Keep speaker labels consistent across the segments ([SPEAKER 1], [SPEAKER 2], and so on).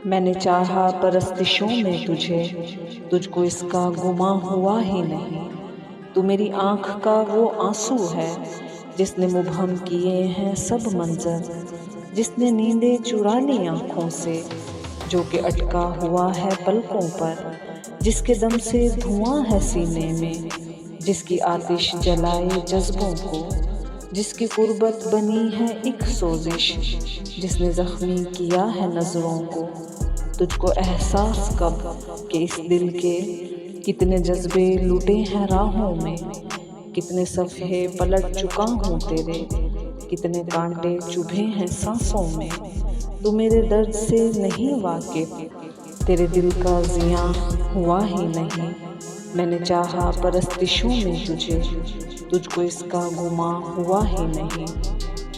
[SPEAKER 1] میں نے چاہا پرستشوں میں تجھے، تجھ کو اس کا گمان ہوا ہی نہیں۔ تو میری آنکھ کا وہ آنسو ہے جس نے مبہم کیے ہیں سب منظر، جس نے نیندیں چرا لی آنکھوں سے، جو کہ اٹکا ہوا ہے پلکوں پر، جس کے دم سے دھواں ہے سینے میں، جس کی آتش جلائے جذبوں کو، جس کی قربت بنی ہے ایک سوزش، جس نے زخمی کیا ہے نظروں کو۔ تجھ کو احساس کب کہ اس دل کے کتنے جذبے لٹے ہیں راہوں میں، کتنے صفحے پلٹ چکا ہوں تیرے، کتنے کانٹے چبھے ہیں سانسوں میں۔ تو میرے درد سے نہیں واقف، تیرے دل کا زیاں ہوا ہی نہیں۔ میں نے چاہا پرستشوں میں تجھے، تجھ کو اس کا گمان ہوا ہی نہیں۔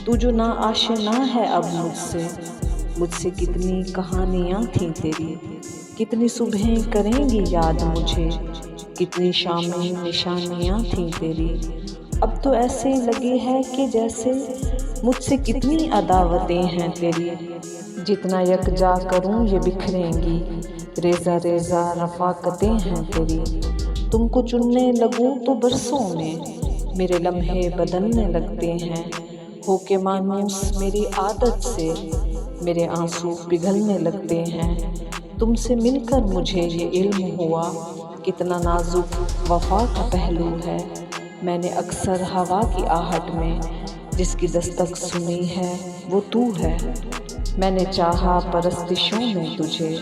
[SPEAKER 1] تو جو نا آشنا ہے اب مجھ سے کتنی کہانیاں تھیں تیری، کتنی صبحیں کریں گی یاد مجھے، کتنی شامیں نشانیاں تھیں تیری۔ اب تو ایسے لگے ہے کہ جیسے مجھ سے کتنی عداوتیں ہیں تیری، جتنا یکجا کروں یہ بکھریں گی، ریزہ ریزہ رفاقتیں ہیں تیری۔ تم کو چننے لگوں تو برسوں میں میرے لمحے بدلنے لگتے ہیں، ہو کے مانوس میری عادت سے میرے آنسو پگھلنے لگتے ہیں۔ تم سے مل کر مجھے یہ علم ہوا کتنا نازک وفا کا پہلو ہے۔ میں نے اکثر ہوا کی آہٹ میں جس کی دستک سنی ہے وہ تو ہے۔ میں نے چاہا پرستشوں میں تجھے،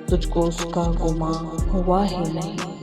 [SPEAKER 1] تجھ کو اس کا گمان ہوا ہی نہیں۔